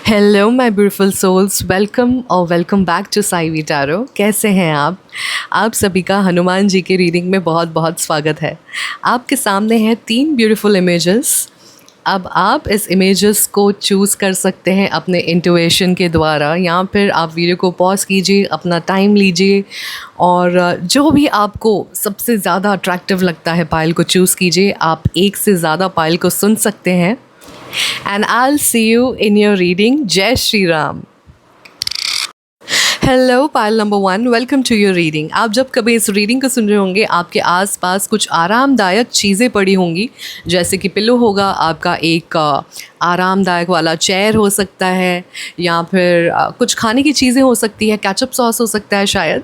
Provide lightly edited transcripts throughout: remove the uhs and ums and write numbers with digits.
Hello my beautiful souls, welcome और welcome back to Saivi tarot. कैसे हैं आप सभी का हनुमान जी के रीडिंग में बहुत बहुत स्वागत है। आपके सामने हैं 3 ब्यूटीफुल इमेजेस। अब आप इस इमेजेस को चूज़ कर सकते हैं अपने इंट्यूशन के द्वारा, या फिर आप वीडियो को पॉज कीजिए, अपना टाइम लीजिए और जो भी आपको सबसे ज़्यादा अट्रैक्टिव लगता है पायल को चूज़ कीजिए। आप एक से ज़्यादा पायल को सुन सकते हैं। And I'll see you in your reading. Jai Shri Ram. Hello pile number 1, welcome to your reading. आप जब कभी इस रीडिंग को सुन रहे होंगे, आपके आसपास कुछ आरामदायक चीज़ें पड़ी होंगी, जैसे कि पिलो होगा, आपका एक आरामदायक वाला चेयर हो सकता है, या फिर कुछ खाने की चीज़ें हो सकती है, केचप सॉस हो सकता है शायद,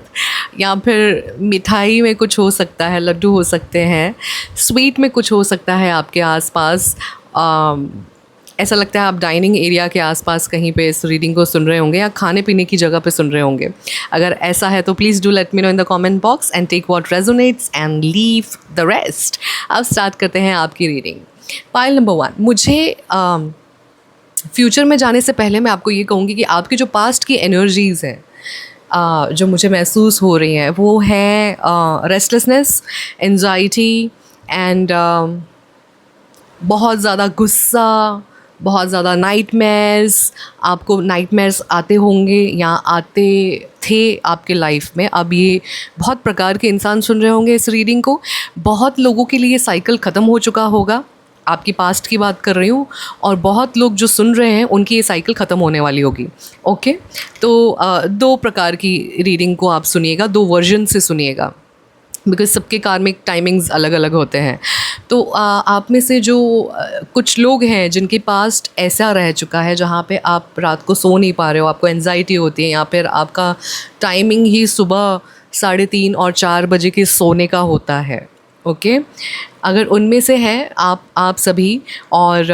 या फिर मिठाई में कुछ हो सकता है, लड्डू हो सकते हैं, स्वीट में कुछ हो सकता है आपके आसपास। ऐसा लगता है आप डाइनिंग एरिया के आसपास कहीं पे इस रीडिंग को सुन रहे होंगे, या खाने पीने की जगह पे सुन रहे होंगे। अगर ऐसा है तो please do let me know in the comment box and take what resonates and leave the rest. अब स्टार्ट करते हैं आपकी रीडिंग। पाइल नंबर 1, मुझे फ्यूचर में जाने से पहले मैं आपको ये कहूँगी कि आपकी जो पास्ट की एनर्जीज़ हैं जो मुझे महसूस हो रही हैं, वो है रेस्टलेसनेस, एंजाइटी एंड बहुत ज़्यादा गुस्सा, बहुत ज़्यादा नाइटमेयर्स। आपको नाइटमेयर्स आते होंगे या आते थे आपके लाइफ में। अब ये बहुत प्रकार के इंसान सुन रहे होंगे इस रीडिंग को। बहुत लोगों के लिए साइकिल ख़त्म हो चुका होगा, आपकी पास्ट की बात कर रही हूँ, और बहुत लोग जो सुन रहे हैं उनकी ये साइकिल ख़त्म होने वाली होगी। ओके, तो 2 प्रकार की रीडिंग को आप सुनिएगा, 2 वर्जन से सुनिएगा, बिकॉज सबके कार्मिक टाइमिंग्स अलग अलग होते हैं। तो आप में से जो कुछ लोग हैं जिनके पास्ट ऐसा रह चुका है जहाँ पे आप रात को सो नहीं पा रहे हो, आपको एंजाइटी होती है, या फिर आपका टाइमिंग ही सुबह 3:30 और 4 बजे के सोने का होता है। ओके, अगर उनमें से हैं आप सभी, और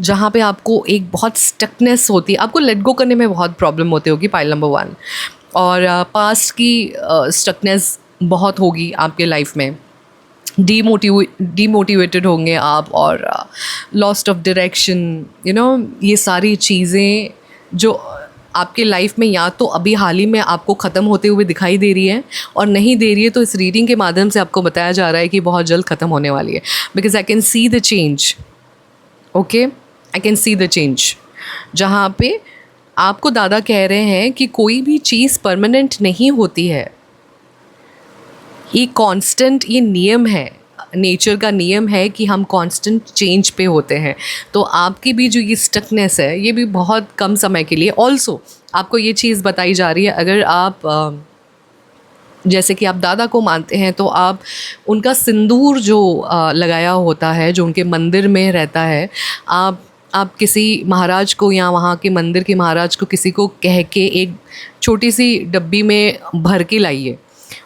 जहाँ पे आपको एक बहुत स्टकनेस होती है, आपको लेट गो करने में बहुत प्रॉब्लम होती होगी पाइल नंबर 1, और पास्ट की स्टकनेस बहुत होगी आपके लाइफ में। डीमोटिवेटेड होंगे आप, और लॉस्ट ऑफ डायरेक्शन, ये सारी चीज़ें जो आपके लाइफ में या तो अभी हाल ही में आपको ख़त्म होते हुए दिखाई दे रही है, और नहीं दे रही है तो इस रीडिंग के माध्यम से आपको बताया जा रहा है कि बहुत जल्द ख़त्म होने वाली है। Because I can see the change. Okay, I can see the change, जहाँ पे आपको दादा कह रहे हैं कि कोई भी चीज़ परमानेंट नहीं होती है। ये कांस्टेंट, ये नियम है, नेचर का नियम है कि हम कांस्टेंट चेंज पे होते हैं। तो आपकी भी जो ये स्टकनेस है, ये भी बहुत कम समय के लिए। ऑल्सो आपको ये चीज़ बताई जा रही है, अगर आप जैसे कि आप दादा को मानते हैं, तो आप उनका सिंदूर जो लगाया होता है, जो उनके मंदिर में रहता है, आप किसी महाराज को या वहाँ के मंदिर के महाराज को किसी को कह के एक छोटी सी डब्बी में भर के लाइए,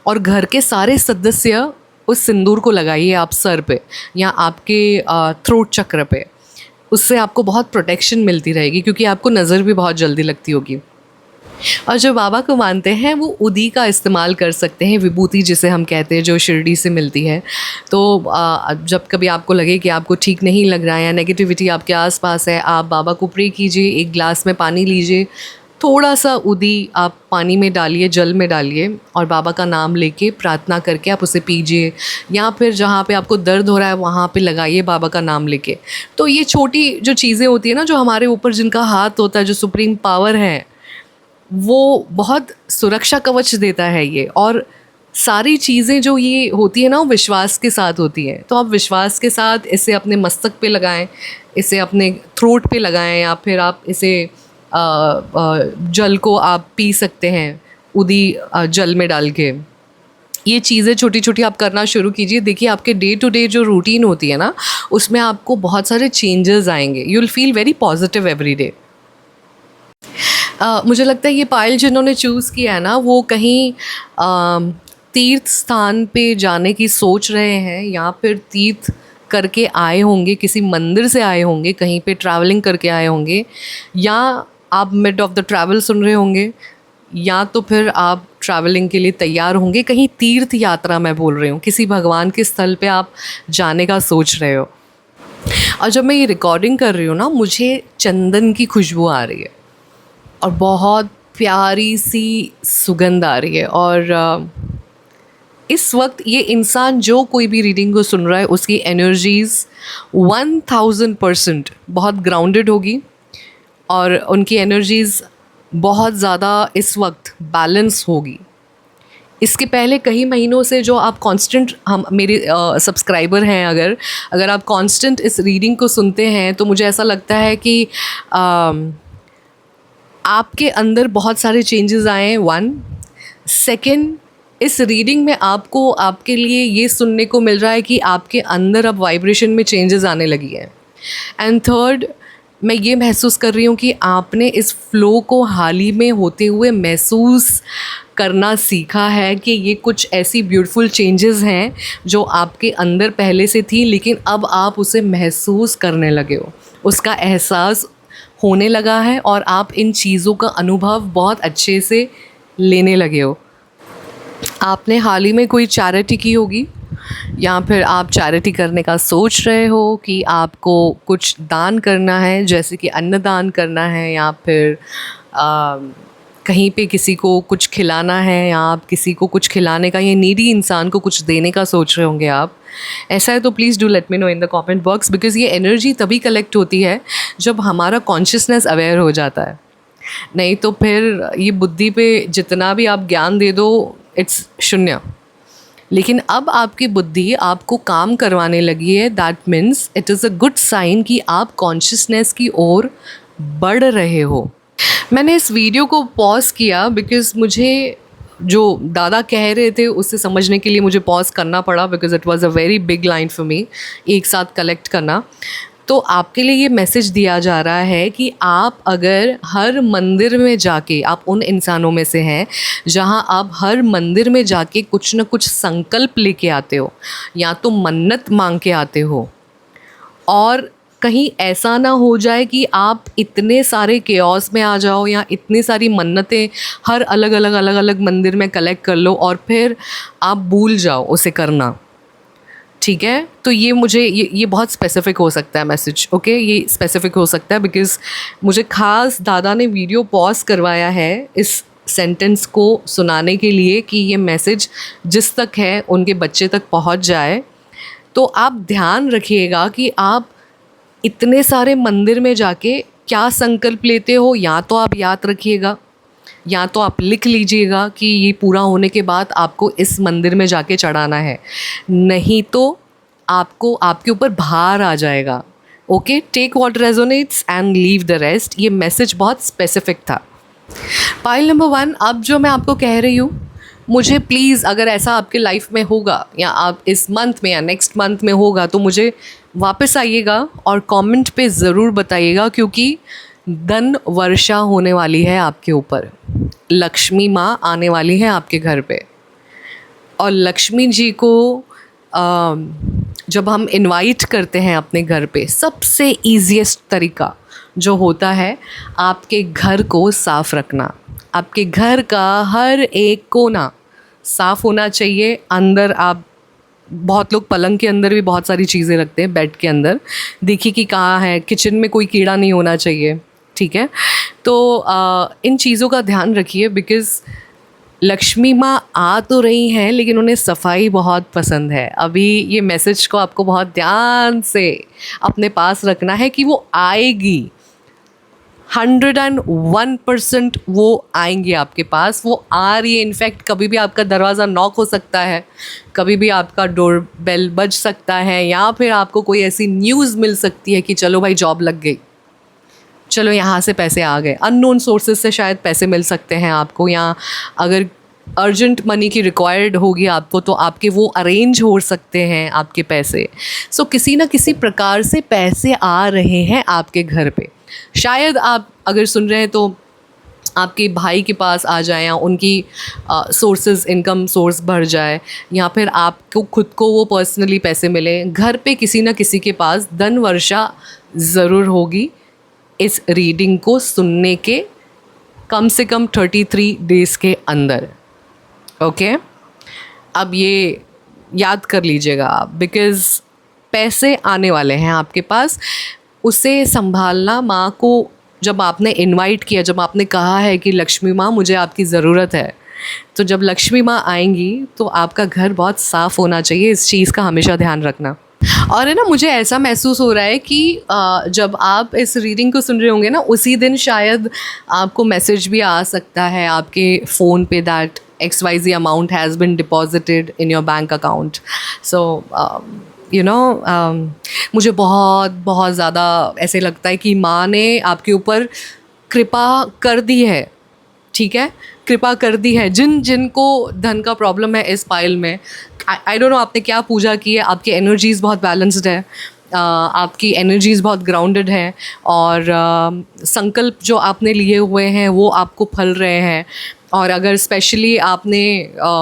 और घर के सारे सदस्य उस सिंदूर को लगाइए आप सर पे या आपके थ्रोट चक्र पे। उससे आपको बहुत प्रोटेक्शन मिलती रहेगी, क्योंकि आपको नज़र भी बहुत जल्दी लगती होगी। और जो बाबा को मानते हैं वो उदी का इस्तेमाल कर सकते हैं, विभूति जिसे हम कहते हैं, जो शिरडी से मिलती है। तो जब कभी आपको लगे कि आपको ठीक नहीं लग रहा है या नेगेटिविटी आपके आसपास है, आप बाबा को प्रे कीजिए, एक ग्लास में पानी लीजिए, थोड़ा सा उदी आप पानी में डालिए, जल में डालिए, और बाबा का नाम लेके प्रार्थना करके आप उसे पीजिए, या फिर जहाँ पे आपको दर्द हो रहा है वहाँ पे लगाइए बाबा का नाम लेके। तो ये छोटी जो चीज़ें होती है ना, जो हमारे ऊपर जिनका हाथ होता है, जो सुप्रीम पावर है, वो बहुत सुरक्षा कवच देता है ये। और सारी चीज़ें जो ये होती है ना, वो विश्वास के साथ होती हैं। तो आप विश्वास के साथ इसे अपने मस्तक पे लगाएं, इसे अपने थ्रोट पे लगाएं, या फिर आप इसे जल को आप पी सकते हैं उदी जल में डाल के। ये चीज़ें छोटी छोटी आप करना शुरू कीजिए। देखिए, आपके डे टू डे जो रूटीन होती है ना, उसमें आपको बहुत सारे चेंजेस आएंगे। You will feel very positive every day. मुझे लगता है ये पायल जिन्होंने चूज़ किया है ना, वो कहीं तीर्थ स्थान पे जाने की सोच रहे हैं, या फिर तीर्थ करके आए होंगे, किसी मंदिर से आए होंगे, कहीं पे ट्रैवलिंग करके आए होंगे, या आप मिड ऑफ द ट्रैवल सुन रहे होंगे, या तो फिर आप ट्रैवलिंग के लिए तैयार होंगे। कहीं तीर्थ यात्रा मैं बोल रही हूँ, किसी भगवान के स्थल पे आप जाने का सोच रहे हो। और जब मैं ये रिकॉर्डिंग कर रही हूँ ना, मुझे चंदन की खुशबू आ रही है। और बहुत प्यारी सी सुगंध आ रही है। और इस वक्त ये इंसान जो कोई भी रीडिंग को सुन रहा है उसकी एनर्जीज़ 1000% बहुत ग्राउंडेड होगी और उनकी एनर्जीज़ बहुत ज़्यादा इस वक्त बैलेंस होगी। इसके पहले कई महीनों से जो आप कांस्टेंट हम मेरे सब्सक्राइबर हैं, अगर आप कांस्टेंट इस रीडिंग को सुनते हैं तो मुझे ऐसा लगता है कि आपके अंदर बहुत सारे चेंजेस आए हैं। 1 सेकेंड, इस रीडिंग में आपको आपके लिए ये सुनने को मिल रहा है कि आपके अंदर अब वाइब्रेशन में चेंजेस आने लगी है। एंड थर्ड, मैं ये महसूस कर रही हूँ कि आपने इस फ्लो को हाल ही में होते हुए महसूस करना सीखा है कि ये कुछ ऐसी ब्यूटीफुल चेंजेस हैं जो आपके अंदर पहले से थी, लेकिन अब आप उसे महसूस करने लगे हो, उसका एहसास होने लगा है और आप इन चीज़ों का अनुभव बहुत अच्छे से लेने लगे हो। आपने हाल ही में कोई चैरिटी की होगी या फिर आप चैरिटी करने का सोच रहे हो कि आपको कुछ दान करना है, जैसे कि अन्नदान करना है या फिर कहीं पे किसी को कुछ खिलाना है या आप किसी को कुछ खिलाने का या नीडी इंसान को कुछ देने का सोच रहे होंगे आप। ऐसा है तो please do let me know in the comment box, because ये एनर्जी तभी कलेक्ट होती है जब हमारा कॉन्शियसनेस अवेयर हो जाता है। नहीं तो फिर ये बुद्धि पे जितना भी आप ज्ञान दे दो, इट्स शून्य। लेकिन अब आपकी बुद्धि आपको काम करवाने लगी है, that means it is a good sign कि आप कॉन्शियसनेस की ओर बढ़ रहे हो। मैंने इस वीडियो को पॉज किया बिकॉज़ मुझे जो दादा कह रहे थे उससे समझने के लिए मुझे पॉज करना पड़ा, because it was a very big line for me एक साथ कलेक्ट करना। तो आपके लिए ये मैसेज दिया जा रहा है कि आप अगर हर मंदिर में जाके, आप उन इंसानों में से हैं जहां आप हर मंदिर में जाके कुछ ना कुछ संकल्प लेके आते हो या तो मन्नत मांग के आते हो, और कहीं ऐसा ना हो जाए कि आप इतने सारे केओस में आ जाओ या इतनी सारी मन्नतें हर अलग अलग मंदिर में कलेक्ट कर लो और फिर आप भूल जाओ उसे करना। ठीक है, तो ये मुझे ये बहुत स्पेसिफ़िक हो सकता है मैसेज। ओके, ये स्पेसिफ़िक हो सकता है बिकॉज़ मुझे ख़ास दादा ने वीडियो पॉज करवाया है इस सेंटेंस को सुनाने के लिए कि ये मैसेज जिस तक है उनके बच्चे तक पहुंच जाए। तो आप ध्यान रखिएगा कि आप इतने सारे मंदिर में जाके क्या संकल्प लेते हो, या तो आप याद रखिएगा या तो आप लिख लीजिएगा कि ये पूरा होने के बाद आपको इस मंदिर में जाके चढ़ाना है, नहीं तो आपको आपके ऊपर भार आ जाएगा। Okay, take what resonates and leave the rest. ये मैसेज बहुत स्पेसिफिक था। पाइल नंबर 1, अब जो मैं आपको कह रही हूँ, मुझे प्लीज़ अगर ऐसा आपके लाइफ में होगा या आप इस मंथ में या नेक्स्ट मंथ में होगा तो मुझे वापस आइएगा और कमेंट पे ज़रूर बताइएगा, क्योंकि धन वर्षा होने वाली है आपके ऊपर। लक्ष्मी माँ आने वाली है आपके घर पे, और लक्ष्मी जी को जब हम इनवाइट करते हैं अपने घर पे, सबसे ईजीएस्ट तरीका जो होता है आपके घर को साफ़ रखना। आपके घर का हर एक कोना साफ़ होना चाहिए। अंदर आप, बहुत लोग पलंग के अंदर भी बहुत सारी चीज़ें रखते हैं, बेड के अंदर, देखिए कि कहाँ है। किचन में कोई कीड़ा नहीं होना चाहिए, ठीक है। तो इन चीज़ों का ध्यान रखिए, बिकॉज़ लक्ष्मी माँ आ तो रही हैं लेकिन उन्हें सफाई बहुत पसंद है। अभी ये मैसेज को आपको बहुत ध्यान से अपने पास रखना है कि वो आएगी, 101% वो आएंगी आपके पास, वो आ रही है। इनफैक्ट कभी भी आपका दरवाज़ा नॉक हो सकता है, कभी भी आपका डोर बेल बज सकता है, या फिर आपको कोई ऐसी न्यूज़ मिल सकती है कि चलो भाई जॉब लग गई, चलो यहाँ से पैसे आ गए। अननोन सोर्सेज से शायद पैसे मिल सकते हैं आपको, या अगर अर्जेंट मनी की रिक्वायर्ड होगी आपको तो आपके वो अरेंज हो सकते हैं आपके पैसे। सो किसी ना किसी प्रकार से पैसे आ रहे हैं आपके घर पे। शायद आप अगर सुन रहे हैं तो आपके भाई के पास आ जाए, या उनकी सोर्सेज, इनकम सोर्स बढ़ जाए, या फिर आपको खुद को वो पर्सनली पैसे मिले। घर पे किसी ना किसी के पास धन वर्षा ज़रूर होगी इस रीडिंग को सुनने के कम से कम 33 डेज़ के अंदर। ओके, अब ये याद कर लीजिएगा आप, बिकॉज़ पैसे आने वाले हैं आपके पास। उसे संभालना, माँ को जब आपने इनवाइट किया, जब आपने कहा है कि लक्ष्मी माँ मुझे आपकी ज़रूरत है, तो जब लक्ष्मी माँ आएंगी तो आपका घर बहुत साफ़ होना चाहिए। इस चीज़ का हमेशा ध्यान रखना। और है ना, मुझे ऐसा महसूस हो रहा है कि जब आप इस रीडिंग को सुन रहे होंगे ना, उसी दिन शायद आपको मैसेज भी आ सकता है आपके फ़ोन पे that XYZ amount has been deposited in your bank account. So you know, मुझे बहुत बहुत ज़्यादा ऐसे लगता है कि माँ ने आपके ऊपर कृपा कर दी है, ठीक है, कृपा कर दी है। जिन जिनको धन का प्रॉब्लम है इस पाइल में, आई डोंट नो आपने क्या पूजा की है, आपकी एनर्जीज़ बहुत बैलेंस्ड है, आपकी एनर्जीज़ बहुत ग्राउंडेड हैं, और संकल्प जो आपने लिए हुए हैं वो आपको फल रहे हैं। और अगर स्पेशली आपने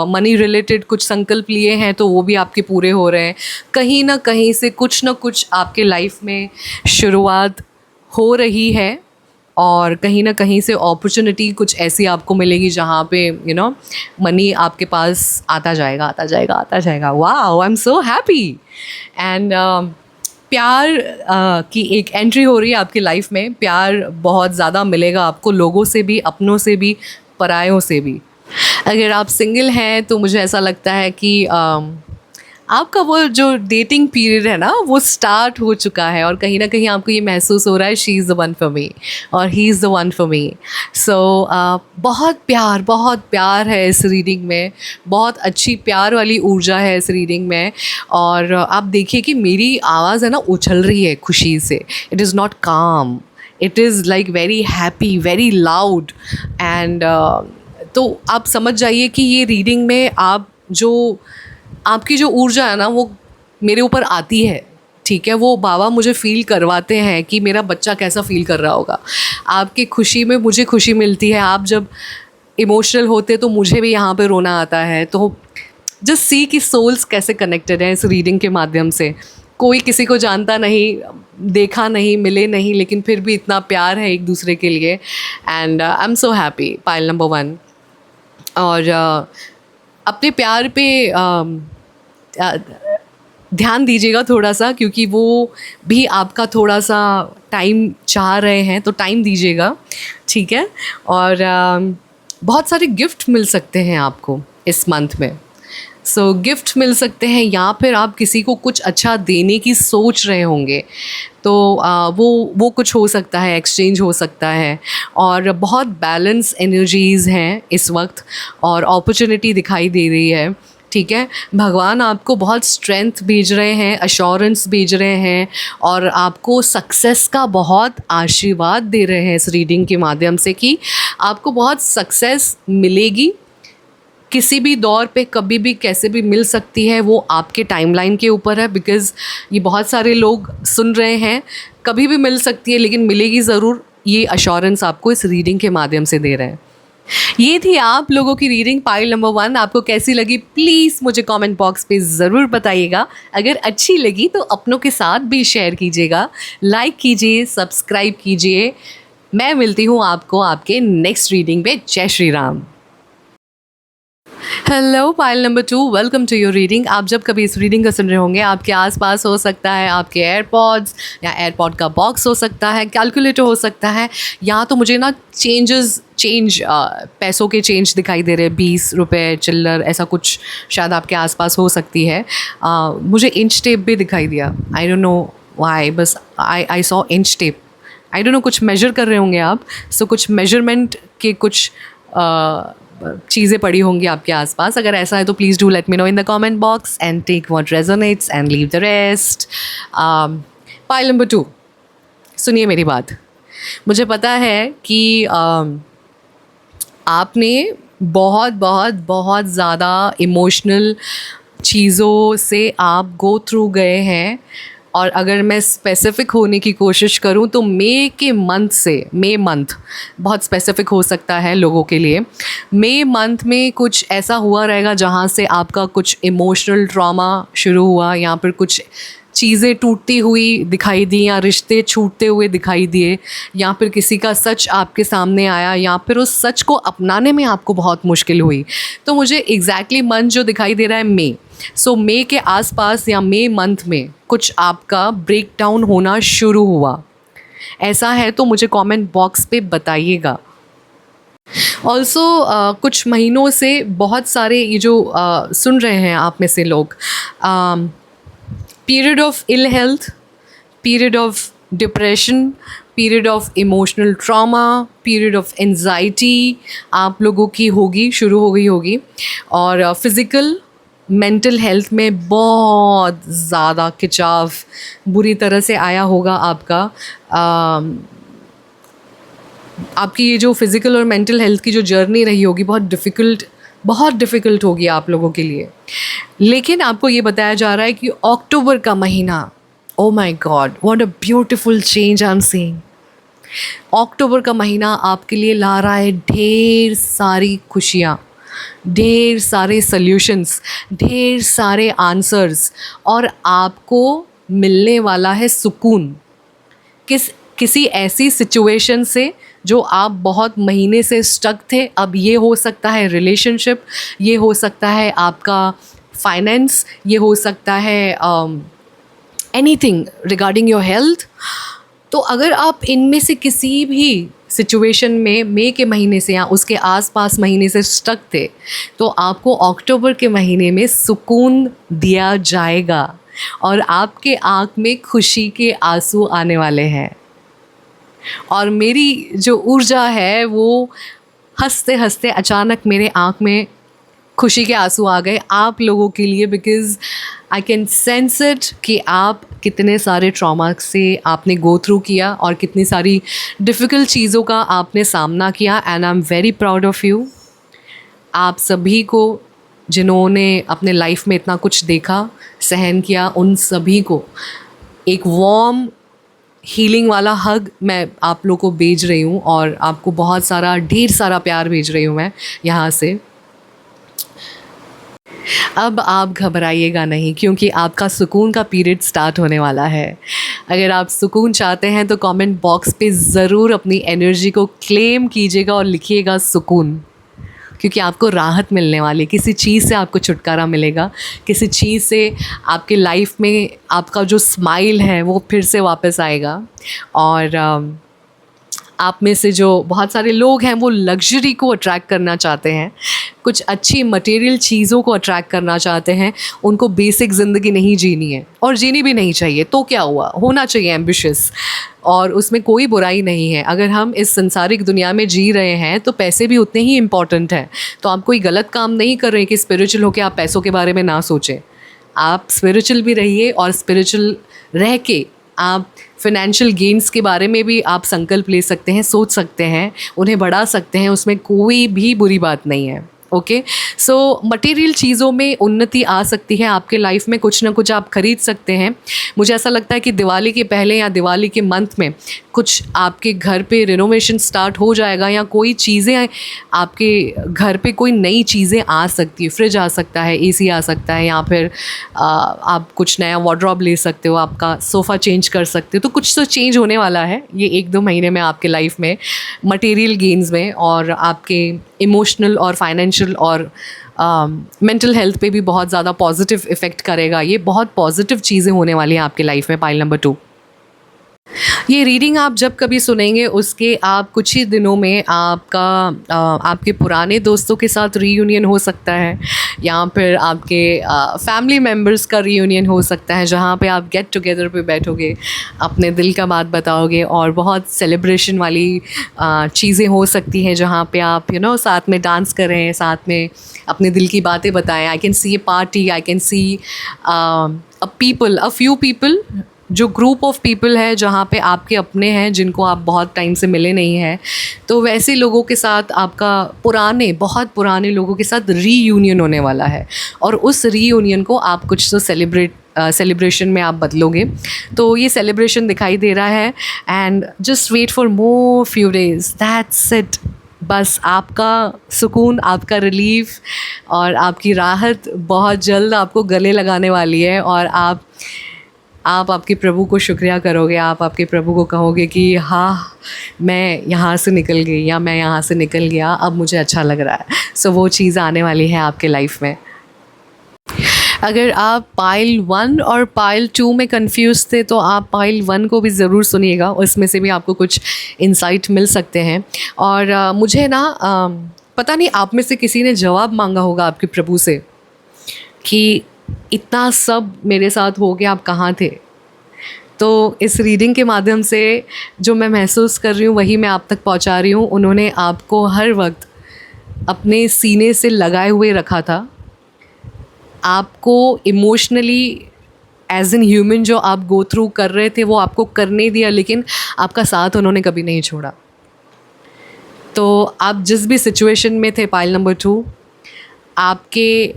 मनी रिलेटेड कुछ संकल्प लिए हैं तो वो भी आपके पूरे हो रहे हैं। कहीं ना कहीं से कुछ ना कुछ आपके लाइफ में शुरुआत हो रही है, और कहीं ना कहीं से अपॉर्चुनिटी कुछ ऐसी आपको मिलेगी जहाँ पे यू नो मनी आपके पास आता जाएगा, आता जाएगा, आता जाएगा। Wow, I am so happy. And प्यार की एक एंट्री हो रही है आपकी लाइफ में। प्यार बहुत ज़्यादा मिलेगा आपको, लोगों से भी, अपनों से भी, परायों से भी। अगर आप सिंगल हैं तो मुझे ऐसा लगता है कि आपका वो जो डेटिंग पीरियड है ना वो स्टार्ट हो चुका है, और कहीं ना कहीं आपको ये महसूस हो रहा है she is the one for me और he is the one for me. So बहुत प्यार है इस रीडिंग में, बहुत अच्छी प्यार वाली ऊर्जा है इस रीडिंग में। और आप देखिए कि मेरी आवाज़ है ना उछल रही है खुशी से। इट इज़ नॉट काम, it is like very happy, very loud. And तो आप समझ जाइए कि ये रीडिंग में आप जो आपकी जो ऊर्जा है ना वो मेरे ऊपर आती है, ठीक है। वो बाबा मुझे फ़ील करवाते हैं कि मेरा बच्चा कैसा फ़ील कर रहा होगा। आपकी खुशी में मुझे खुशी मिलती है, आप जब इमोशनल होते तो मुझे भी यहाँ पे रोना आता है। तो जस्ट सी कि सोल्स कैसे कनेक्टेड हैं इस रीडिंग के माध्यम से। कोई किसी को जानता नहीं, देखा नहीं, मिले नहीं, लेकिन फिर भी इतना प्यार है एक दूसरे के लिए। And I am so happy, pile number 1। और अपने प्यार पे ध्यान दीजिएगा थोड़ा सा, क्योंकि वो भी आपका थोड़ा सा टाइम चाह रहे हैं, तो टाइम दीजिएगा, ठीक है। और बहुत सारे गिफ्ट मिल सकते हैं आपको इस मंथ में। सो गिफ्ट मिल सकते हैं, या फिर आप किसी को कुछ अच्छा देने की सोच रहे होंगे तो वो कुछ हो सकता है, एक्सचेंज हो सकता है। और बहुत बैलेंस एनर्जीज़ हैं इस वक्त, और अपॉर्चुनिटी दिखाई दे रही है, ठीक है। भगवान आपको बहुत स्ट्रेंथ भेज रहे हैं, अश्योरेंस भेज रहे हैं, और आपको सक्सेस का बहुत आशीर्वाद दे रहे हैं इस रीडिंग के माध्यम से कि आपको बहुत सक्सेस मिलेगी। किसी भी दौर पे कभी भी कैसे भी मिल सकती है, वो आपके टाइमलाइन के ऊपर है। बिकॉज़ ये बहुत सारे लोग सुन रहे हैं, कभी भी मिल सकती है लेकिन मिलेगी ज़रूर, ये अश्योरेंस आपको इस रीडिंग के माध्यम से दे रहे हैं। ये थी आप लोगों की रीडिंग पाइल नंबर 1। आपको कैसी लगी प्लीज़ मुझे कमेंट बॉक्स पे ज़रूर बताइएगा। अगर अच्छी लगी तो अपनों के साथ भी शेयर कीजिएगा, लाइक कीजिए, सब्सक्राइब कीजिए। मैं मिलती हूँ आपको आपके नेक्स्ट रीडिंग पे। Jai Shri Ram. Hello pile number 2, welcome to your reading. आप जब कभी इस रीडिंग को सुन रहे होंगे, आपके आसपास हो सकता है आपके एयरपॉड्स, या एयरपॉड का बॉक्स हो सकता है, कैलकुलेटर हो सकता है, या तो मुझे ना पैसों के चेंज दिखाई दे रहे हैं, 20 रुपये चिल्लर, ऐसा कुछ शायद आपके आसपास हो सकती है। मुझे इंच टेप भी दिखाई दिया, आई डोंट नो व्हाई, बस I saw inch tape. I don't know, कुछ मेजर कर रहे होंगे आप, सो कुछ मेजरमेंट के कुछ चीज़ें पड़ी होंगी आपके आसपास। अगर ऐसा है तो please do let me know in the comment box and take what resonates and leave the rest. Pile number 2, सुनिए मेरी बात। मुझे पता है कि आपने बहुत बहुत बहुत ज़्यादा इमोशनल चीज़ों से आप गो थ्रू गए हैं। और अगर मैं स्पेसिफ़िक होने की कोशिश करूं तो मे मंथ बहुत स्पेसिफ़िक हो सकता है लोगों के लिए। मे मंथ में कुछ ऐसा हुआ रहेगा जहां से आपका कुछ इमोशनल ट्रॉमा शुरू हुआ, या फिर कुछ चीज़ें टूटती हुई दिखाई दी, या रिश्ते छूटते हुए दिखाई दिए, या फिर किसी का सच आपके सामने आया, या फिर उस सच को अपनाने में आपको बहुत मुश्किल हुई। तो मुझे एग्जैक्टली मंथ जो दिखाई दे रहा है मे, सो मे के आसपास या मे मंथ में कुछ आपका ब्रेक डाउन होना शुरू हुआ। ऐसा है तो मुझे कमेंट बॉक्स पे बताइएगा। ऑल्सो कुछ महीनों से बहुत सारे ये जो सुन रहे हैं आप में से लोग, period of ill health, period of depression, period of emotional trauma, period of anxiety आप लोगों की शुरू हो गई होगी। और फिज़िकल मेंटल हेल्थ में बहुत ज़्यादा खिंचाव बुरी तरह से आया होगा आपका। आपकी ये जो फिज़िकल और मेंटल हेल्थ की जो जर्नी रही होगी बहुत डिफ़िकल्ट होगी आप लोगों के लिए। लेकिन आपको ये बताया जा रहा है कि अक्टूबर का महीना, oh my god, what a beautiful change I am seeing. अक्टूबर का महीना आपके लिए ला रहा है ढेर सारी खुशियाँ, ढेर सारे सल्यूशंस, ढेर सारे आंसर्स, और आपको मिलने वाला है सुकून किसी ऐसी सिचुएशन से जो आप बहुत महीने से स्टक थे। अब ये हो सकता है रिलेशनशिप, ये हो सकता है आपका फाइनेंस, ये हो सकता है एनीथिंग रिगार्डिंग योर हेल्थ। तो अगर आप इनमें से किसी भी सिचुएशन में मई के महीने से या उसके आसपास महीने से स्टक थे, तो आपको अक्टूबर के महीने में सुकून दिया जाएगा और आपके आँख में खुशी के आंसू आने वाले हैं। और मेरी जो ऊर्जा है वो हंसते हंसते अचानक मेरे आँख में खुशी के आंसू आ गए आप लोगों के लिए, because I can sense it कि आप कितने सारे ट्रॉमा से आपने गो थ्रू किया और कितनी सारी डिफ़िकल्ट चीज़ों का आपने सामना किया। And I am very proud of you. आप सभी को जिन्होंने अपने लाइफ में इतना कुछ देखा, सहन किया, उन सभी को एक वार्म हीलिंग वाला हग मैं आप लोगों को भेज रही हूँ और आपको बहुत सारा ढेर सारा प्यार भेज रही हूँ मैं यहाँ से। अब आप घबराइएगा नहीं, क्योंकि आपका सुकून का पीरियड स्टार्ट होने वाला है। अगर आप सुकून चाहते हैं तो कमेंट बॉक्स पे ज़रूर अपनी एनर्जी को क्लेम कीजिएगा और लिखिएगा सुकून, क्योंकि आपको राहत मिलने वाली, किसी चीज़ से आपको छुटकारा मिलेगा, किसी चीज़ से आपके लाइफ में आपका जो स्माइल है वो फिर से वापस आएगा। और आप में से जो बहुत सारे लोग हैं वो लग्जरी को अट्रैक्ट करना चाहते हैं, कुछ अच्छी मटेरियल चीज़ों को अट्रैक्ट करना चाहते हैं, उनको बेसिक ज़िंदगी नहीं जीनी है और जीनी भी नहीं चाहिए। तो क्या हुआ, होना चाहिए एम्बिशियस, और उसमें कोई बुराई नहीं है। अगर हम इस संसारिक दुनिया में जी रहे हैं तो पैसे भी उतने ही इम्पॉर्टेंट हैं। तो आप कोई गलत काम नहीं कर रहे हैं कि स्पिरिचुअल होकर आप पैसों के बारे में ना सोचें। आप स्पिरिचुअल भी रहिए और स्पिरिचुअल रह के आप फाइनेंशियल गेन्स के बारे में भी आप संकल्प ले सकते हैं, सोच सकते हैं, उन्हें बढ़ा सकते हैं, उसमें कोई भी बुरी बात नहीं है। ओके, सो मटेरियल चीज़ों में उन्नति आ सकती है आपके लाइफ में, कुछ ना कुछ आप ख़रीद सकते हैं। मुझे ऐसा लगता है कि दिवाली के पहले या दिवाली के मंथ में कुछ आपके घर पे रिनोवेशन स्टार्ट हो जाएगा, या कोई चीज़ें आपके घर पे कोई नई चीज़ें आ सकती है। फ्रिज आ सकता है, एसी आ सकता है, या फिर आप कुछ नया वार्डरोब ले सकते हो, आपका सोफ़ा चेंज कर सकते हो। तो कुछ तो चेंज होने वाला है ये 1-2 महीने में आपके लाइफ में, मटेरियल गेन्स में, और आपके इमोशनल और फाइनेंशियल और मेंटल हेल्थ पे भी बहुत ज़्यादा पॉजिटिव इफ़ेक्ट करेगा। ये बहुत पॉजिटिव चीज़ें होने वाली हैं आपके लाइफ में। पाइल नंबर 2, ये रीडिंग आप जब कभी सुनेंगे उसके आप कुछ ही दिनों में आपके पुराने दोस्तों के साथ रीयूनियन हो सकता है, या फिर आपके फैमिली मेम्बर्स का रीयूनियन हो सकता है, जहाँ पे आप गेट टुगेदर पे बैठोगे, अपने दिल का बात बताओगे, और बहुत सेलिब्रेशन वाली चीज़ें हो सकती हैं, जहाँ पे आप साथ में डांस करें, साथ में अपने दिल की बातें बताएं। I can see A party, I can see a few people, जो ग्रुप ऑफ पीपल है जहाँ पे आपके अपने हैं जिनको आप बहुत टाइम से मिले नहीं हैं। तो वैसे लोगों के साथ आपका बहुत पुराने लोगों के साथ रीयूनियन होने वाला है, और उस रीयूनियन को आप कुछ तो सेलिब्रेशन में आप बदलोगे। तो ये सेलिब्रेशन दिखाई दे रहा है, and just wait for more few days, that's it. बस आपका सुकून, आपका रिलीफ और आपकी राहत बहुत जल्द आपको गले लगाने वाली है, और आप आपके प्रभु को शुक्रिया करोगे। आप आपके प्रभु को कहोगे कि हाँ, मैं यहाँ से निकल गई, या मैं यहाँ से निकल गया, अब मुझे अच्छा लग रहा है। सो वो चीज़ आने वाली है आपके लाइफ में। अगर आप पाइल 1 और पाइल 2 में कंफ्यूज थे तो आप पाइल 1 को भी ज़रूर सुनिएगा, उसमें से भी आपको कुछ इंसाइट मिल सकते हैं। और मुझे ना पता नहीं आप में से किसी ने जवाब मांगा होगा आपके प्रभु से कि इतना सब मेरे साथ हो गया, आप कहाँ थे। तो इस रीडिंग के माध्यम से जो मैं महसूस कर रही हूँ वही मैं आप तक पहुँचा रही हूँ। उन्होंने आपको हर वक्त अपने सीने से लगाए हुए रखा था, आपको इमोशनली एज एन ह्यूमन जो आप गो थ्रू कर रहे थे वो आपको करने दिया, लेकिन आपका साथ उन्होंने कभी नहीं छोड़ा। तो आप जिस भी सिचुएशन में थे पाइल नंबर 2, आपके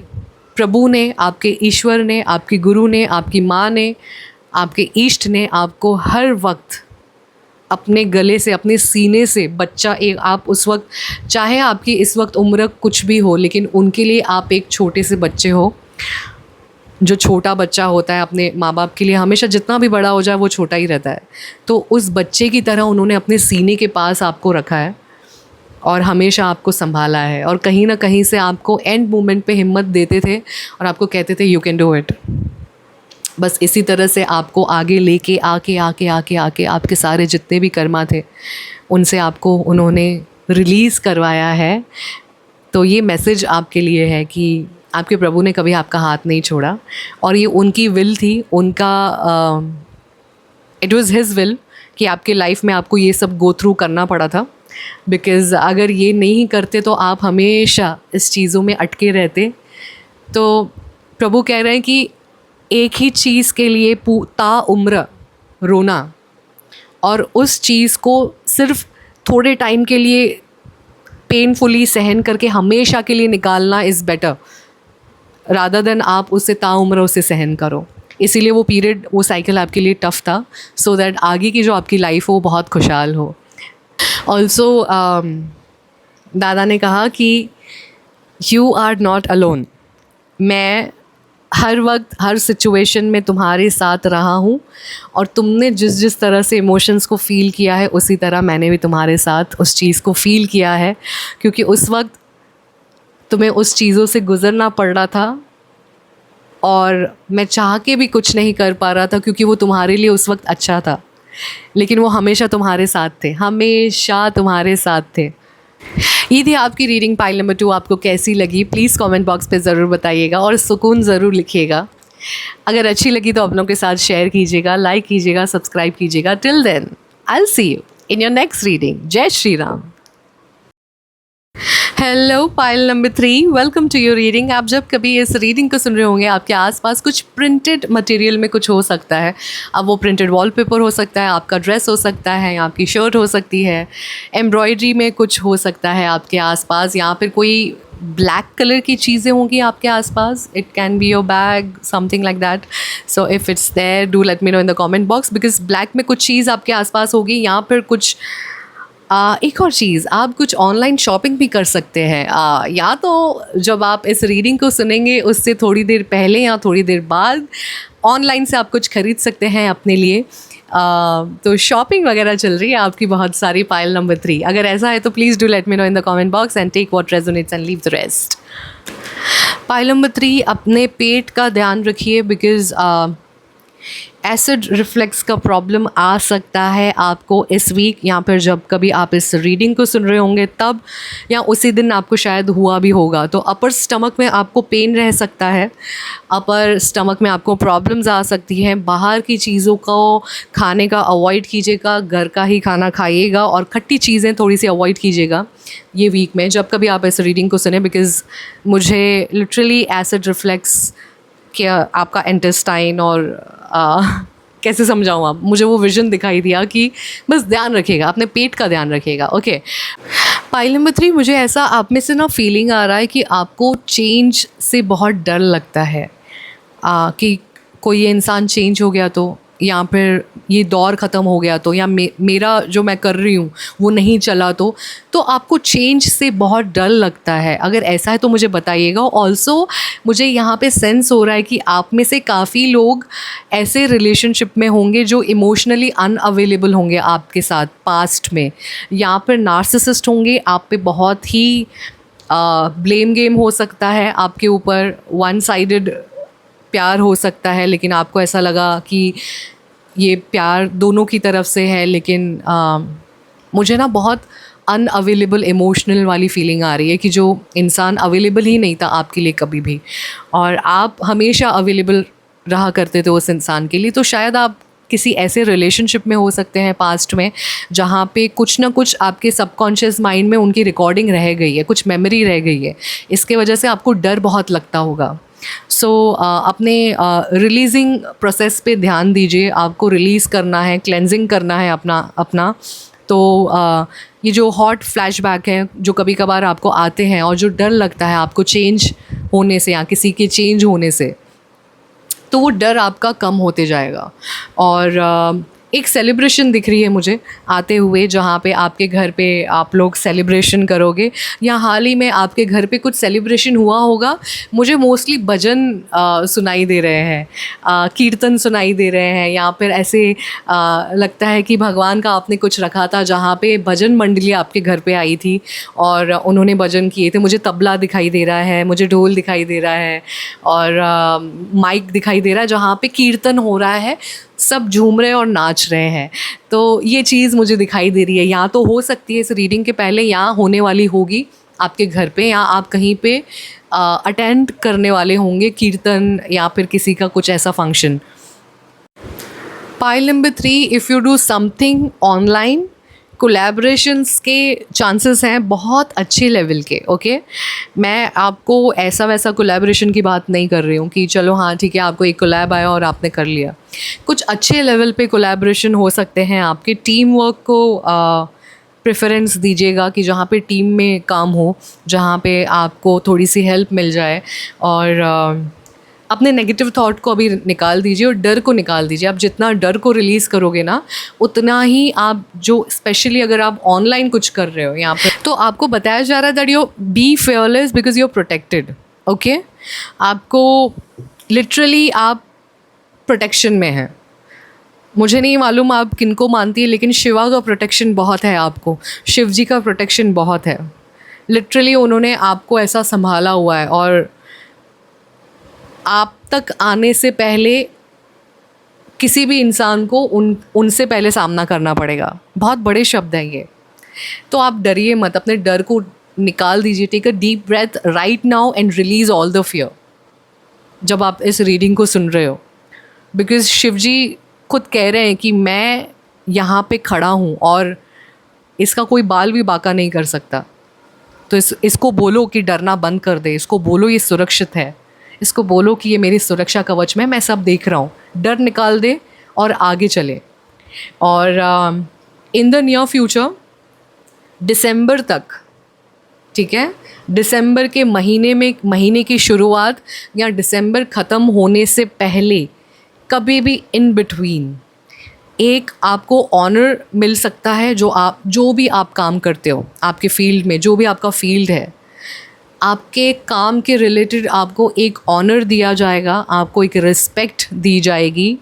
प्रभु ने, आपके ईश्वर ने, आपकी गुरु ने, आपकी माँ ने, आपके इष्ट ने आपको हर वक्त अपने गले से, अपने सीने से बच्चा एक आप उस वक्त, चाहे आपकी इस वक्त उम्र कुछ भी हो, लेकिन उनके लिए आप एक छोटे से बच्चे हो। जो छोटा बच्चा होता है अपने माँ बाप के लिए हमेशा जितना भी बड़ा हो जाए वो छोटा ही रहता है। तो उस बच्चे की तरह उन्होंने अपने सीने के पास आपको रखा है और हमेशा आपको संभाला है, और कहीं ना कहीं से आपको एंड मोमेंट पे हिम्मत देते थे और आपको कहते थे यू कैन डू इट। बस इसी तरह से आपको आगे लेके आके आके आके आके आपके सारे जितने भी कर्मा थे उनसे आपको उन्होंने रिलीज़ करवाया है। तो ये मैसेज आपके लिए है कि आपके प्रभु ने कभी आपका हाथ नहीं छोड़ा, और ये उनकी विल थी, उनका इट वाज हिज विल कि आपके लाइफ में आपको ये सब गो थ्रू करना पड़ा था। बिकॉज़ अगर ये नहीं करते तो आप हमेशा इस चीज़ों में अटके रहते। तो प्रभु कह रहे हैं कि एक ही चीज़ के लिए ता उम्र रोना, और उस चीज़ को सिर्फ थोड़े टाइम के लिए पेनफुली सहन करके हमेशा के लिए निकालना इज़ बेटर रादर देन आप उससे ताउम्र उसे सहन करो। इसीलिए वो पीरियड, वो साइकिल आपके लिए टफ़ था, सो दैट आगे की जो आपकी लाइफ हो वो बहुत खुशहाल हो। ऑल्सो दादा ने कहा कि यू आर नॉट अलोन, मैं हर वक्त हर सिचुएशन में तुम्हारे साथ रहा हूँ, और तुमने जिस जिस तरह से इमोशंस को फ़ील किया है उसी तरह मैंने भी तुम्हारे साथ उस चीज़ को फ़ील किया है, क्योंकि उस वक्त तुम्हें उस चीज़ों से गुज़रना पड़ रहा था और मैं चाह के भी कुछ नहीं कर पा रहा था क्योंकि वो तुम्हारे लिए उस वक्त अच्छा था, लेकिन वो हमेशा तुम्हारे साथ थे, हमेशा तुम्हारे साथ थे। ये थी आपकी रीडिंग पाइल नंबर 2। आपको कैसी लगी प्लीज़ कमेंट बॉक्स पे ज़रूर बताइएगा और सुकून ज़रूर लिखिएगा। अगर अच्छी लगी तो अपनों के साथ शेयर कीजिएगा, लाइक कीजिएगा, सब्सक्राइब कीजिएगा। Till then I will see you in your next reading. जय Shri Ram. Hello pile number 3, welcome to your reading. आप जब कभी इस रीडिंग को सुन रहे होंगे आपके आसपास कुछ प्रिंटेड मटेरियल में कुछ हो सकता है। अब वो प्रिंटेड वॉलपेपर हो सकता है, आपका ड्रेस हो सकता है, या आपकी शर्ट हो सकती है, एम्ब्रॉयडरी में कुछ हो सकता है आपके आसपास, या फिर कोई ब्लैक कलर की चीज़ें होंगी आपके आसपास। It can be your bag, something like that. So if it's there do let me know in the comment box, because black में कुछ चीज़ आपके आसपास होगी, या फिर कुछ एक और चीज़, आप कुछ ऑनलाइन शॉपिंग भी कर सकते हैं, या तो जब आप इस रीडिंग को सुनेंगे उससे थोड़ी देर पहले या थोड़ी देर बाद ऑनलाइन से आप कुछ ख़रीद सकते हैं अपने लिए। तो शॉपिंग वगैरह चल रही है आपकी बहुत सारी पाइल नंबर 3। अगर ऐसा है तो please do let me know in the comment box and take what resonates and leave the rest. Pile number 3, अपने पेट का ध्यान रखिए, बिकॉज़ एसिड रिफ्लेक्स का प्रॉब्लम आ सकता है आपको इस वीक, या फिर जब कभी आप इस रीडिंग को सुन रहे होंगे तब, या उसी दिन आपको शायद हुआ भी होगा। तो अपर स्टमक में आपको पेन रह सकता है, अपर स्टमक में आपको प्रॉब्लम्स आ सकती हैं। बाहर की चीज़ों को खाने का अवॉइड कीजिएगा, घर का ही खाना खाइएगा, और खट्टी चीज़ें थोड़ी सी अवॉइड कीजिएगा ये वीक में जब कभी आप इस रीडिंग को सुने, बिकॉज़ मुझे लिटरली एसिड रिफ्लेक्स क्या आपका इंटेस्टाइन और कैसे समझाऊँ आप, मुझे वो विज़न दिखाई दिया कि बस ध्यान रखिएगा, अपने पेट का ध्यान रखिएगा। ओके, पाइल नंबर 3, मुझे ऐसा आप में से ना फीलिंग आ रहा है कि आपको चेंज से बहुत डर लगता है, कि कोई ये इंसान चेंज हो गया तो, या फिर ये दौर ख़त्म हो गया तो, या मेरा जो मैं कर रही हूँ वो नहीं चला तो आपको चेंज से बहुत डर लगता है। अगर ऐसा है तो मुझे बताइएगा। ऑल्सो मुझे यहाँ पे सेंस हो रहा है कि आप में से काफ़ी लोग ऐसे रिलेशनशिप में होंगे जो इमोशनली अनअवेलेबल होंगे आपके साथ पास्ट में, या फिर नार्सिसिस्ट होंगे, आप पे बहुत ही ब्लेम गेम हो सकता है आपके ऊपर, वन साइडेड प्यार हो सकता है, लेकिन आपको ऐसा लगा कि ये प्यार दोनों की तरफ से है, लेकिन मुझे ना बहुत अनअवेलेबल इमोशनल वाली फीलिंग आ रही है कि जो इंसान अवेलेबल ही नहीं था आपके लिए कभी भी, और आप हमेशा अवेलेबल रहा करते थे उस इंसान के लिए। तो शायद आप किसी ऐसे रिलेशनशिप में हो सकते हैं पास्ट में जहाँ पे कुछ ना कुछ आपके सबकॉन्शियस माइंड में उनकी रिकॉर्डिंग रह गई है, कुछ मेमोरी रह गई है। इसके वजह से आपको डर बहुत लगता होगा। सो अपने रिलीजिंग प्रोसेस पे ध्यान दीजिए। आपको रिलीज़ करना है, क्लेंजिंग करना है अपना। तो ये जो हॉट फ्लैशबैक है जो कभी कभार आपको आते हैं और जो डर लगता है आपको चेंज होने से या किसी के चेंज होने से, तो वो डर आपका कम होते जाएगा। और एक सेलिब्रेशन दिख रही है मुझे आते हुए, जहाँ पे आपके घर पे आप लोग सेलिब्रेशन करोगे, या हाल ही में आपके घर पे कुछ सेलिब्रेशन हुआ होगा। मुझे मोस्टली भजन सुनाई दे रहे हैं, कीर्तन सुनाई दे रहे हैं, या फिर ऐसे लगता है कि भगवान का आपने कुछ रखा था जहाँ पे भजन मंडली आपके घर पे आई थी और उन्होंने भजन किए थे। मुझे तबला दिखाई दे रहा है, मुझे ढोल दिखाई दे रहा है, और माइक दिखाई दे रहा है जहाँ पे कीर्तन हो रहा है, सब झूम रहे और नाच रहे हैं। तो ये चीज़ मुझे दिखाई दे रही है, या तो हो सकती है इस रीडिंग के पहले, या होने वाली होगी आपके घर पे, या आप कहीं पे अटेंड करने वाले होंगे कीर्तन या फिर किसी का कुछ ऐसा function. Pile number 3, if you do something online, collaborations के चांसेस हैं बहुत अच्छे लेवल के। ओके, मैं आपको ऐसा वैसा कोलैबोरेशन की बात नहीं कर रही हूँ कि चलो हाँ ठीक है आपको एक कोलैब आया और आपने कर लिया। कुछ अच्छे लेवल पे कोलैबोरेशन हो सकते हैं। आपके टीम वर्क को प्रेफरेंस दीजिएगा कि जहाँ पे टीम में काम हो, जहाँ पे आपको थोड़ी सी हेल्प मिल जाए, और अपने नेगेटिव थॉट को अभी निकाल दीजिए और डर को निकाल दीजिए। आप जितना डर को रिलीज़ करोगे ना, उतना ही आप जो स्पेशली अगर आप ऑनलाइन कुछ कर रहे हो यहाँ पे, तो आपको बताया जा रहा है that you be fearless because you are protected. Okay, आपको लिटरली आप प्रोटेक्शन में हैं। मुझे नहीं मालूम आप किनको मानती है, लेकिन शिवा का प्रोटेक्शन बहुत है आपको, शिव जी का प्रोटेक्शन बहुत है। लिटरली उन्होंने आपको ऐसा संभाला हुआ है, और आप तक आने से पहले किसी भी इंसान को उनसे पहले सामना करना पड़ेगा। बहुत बड़े शब्द हैं ये, तो आप डरिए मत, अपने डर को निकाल दीजिए। Take a deep breath right now and release all the fear जब आप इस रीडिंग को सुन रहे हो, बिकॉज शिव जी खुद कह रहे हैं कि मैं यहाँ पे खड़ा हूँ और इसका कोई बाल भी बाका नहीं कर सकता। तो इसको बोलो कि डरना बंद कर दे, इसको बोलो ये सुरक्षित है, इसको बोलो कि ये मेरी सुरक्षा कवच में, मैं सब देख रहा हूँ। डर निकाल दे और आगे चले। और इन द नियर फ्यूचर दिसंबर तक, ठीक है, दिसंबर के महीने की शुरुआत या दिसंबर ख़त्म होने से पहले कभी भी इन बिटवीन एक आपको ऑनर मिल सकता है। जो भी आप काम करते हो आपके फील्ड में, जो भी आपका फील्ड है, आपके काम के रिलेटेड आपको एक ऑनर दिया जाएगा, आपको एक रिस्पेक्ट दी जाएगी,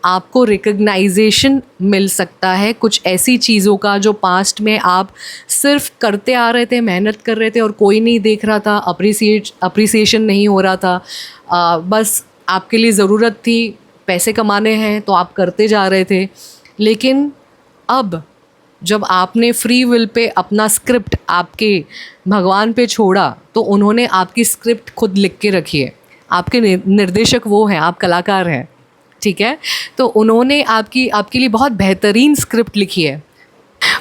आपको रिकग्नाइजेशन मिल सकता है कुछ ऐसी चीज़ों का जो पास्ट में आप सिर्फ करते आ रहे थे, मेहनत कर रहे थे और कोई नहीं देख रहा था, अप्रिसिएशन नहीं हो रहा था। बस आपके लिए ज़रूरत थी, पैसे कमाने हैं तो आप करते जा रहे थे। लेकिन अब जब आपने फ्री विल पे अपना स्क्रिप्ट आपके भगवान पे छोड़ा, तो उन्होंने आपकी स्क्रिप्ट खुद लिख के रखी है। आपके निर्देशक वो हैं, आप कलाकार हैं, ठीक है। तो उन्होंने आपके लिए बहुत बेहतरीन स्क्रिप्ट लिखी है।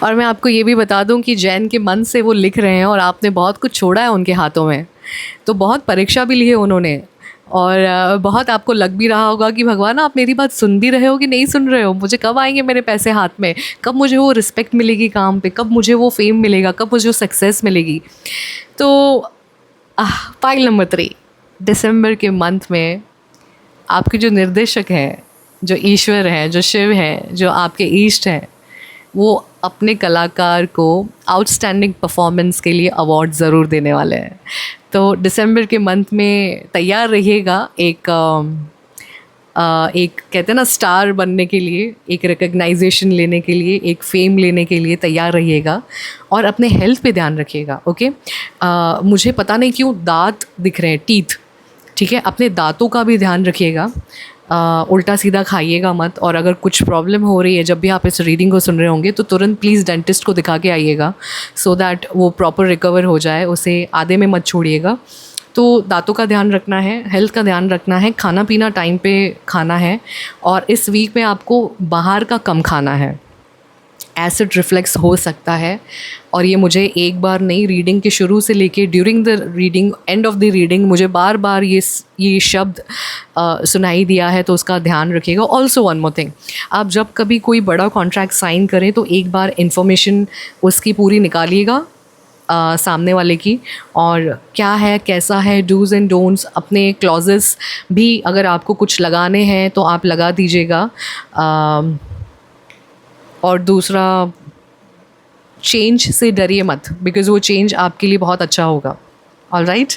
और मैं आपको ये भी बता दूं कि जैन के मन से वो लिख रहे हैं और आपने बहुत कुछ छोड़ा है उनके हाथों में। तो बहुत परीक्षा भी ली है उन्होंने, और बहुत आपको लग भी रहा होगा कि भगवान आप मेरी बात सुन भी रहे हो कि नहीं सुन रहे हो, मुझे कब आएंगे मेरे पैसे हाथ में, कब मुझे वो रिस्पेक्ट मिलेगी काम पे, कब मुझे वो फेम मिलेगा, कब मुझे वो सक्सेस मिलेगी। तो पाइल नंबर 3, दिसंबर के मंथ में आपके जो निर्देशक हैं, जो ईश्वर हैं, जो शिव हैं, जो आपके ईष्ट हैं, वो अपने कलाकार को आउटस्टैंडिंग परफॉर्मेंस के लिए अवार्ड ज़रूर देने वाले हैं। तो दिसंबर के मंथ में तैयार रहिएगा एक कहते हैं ना स्टार बनने के लिए, एक रिकग्नाइजेशन लेने के लिए, एक फेम लेने के लिए तैयार रहिएगा। और अपने हेल्थ पे ध्यान रखिएगा। ओके, मुझे पता नहीं क्यों दांत दिख रहे हैं, टीथ, ठीक है, अपने दांतों का भी ध्यान रखिएगा, उल्टा सीधा खाइएगा मत। और अगर कुछ प्रॉब्लम हो रही है जब भी आप इस रीडिंग को सुन रहे होंगे तो तुरंत प्लीज़ डेंटिस्ट को दिखा के आइएगा, सो दैट वो प्रॉपर रिकवर हो जाए, उसे आधे में मत छोड़िएगा। तो दांतों का ध्यान रखना है, हेल्थ का ध्यान रखना है, खाना पीना टाइम पे खाना है, और इस वीक में आपको बाहर का कम खाना है। एसिड रिफ्लेक्स हो सकता है, और ये मुझे एक बार नहीं, रीडिंग के शुरू से लेके during the reading, end of the reading मुझे बार बार ये शब्द सुनाई दिया है, तो उसका ध्यान रखिएगा। ऑल्सो वन मोर थिंग, आप जब कभी कोई बड़ा कॉन्ट्रैक्ट साइन करें तो एक बार इन्फॉर्मेशन उसकी पूरी निकालिएगा सामने वाले की, और क्या है कैसा है, डूज़ एंड डोंट्स, अपने क्लॉजेस भी अगर आपको कुछ लगाने हैं तो आप लगा दीजिएगा। और दूसरा, चेंज से डरिए मत, बिकॉज़ वो चेंज आपके लिए बहुत अच्छा होगा। ऑलराइट,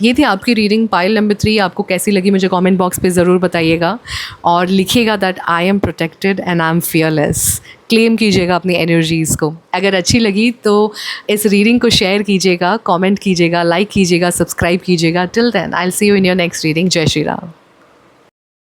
ये थी आपकी रीडिंग पाइल नंबर 3। आपको कैसी लगी मुझे कमेंट बॉक्स पे ज़रूर बताइएगा, और लिखिएगा that I am protected and I am fearless. Claim कीजिएगा अपनी एनर्जीज़ को। अगर अच्छी लगी तो इस रीडिंग को शेयर कीजिएगा, कमेंट कीजिएगा, लाइक कीजिएगा, सब्सक्राइब कीजिएगा। Till then I will see you in your next reading. जय श्री राम।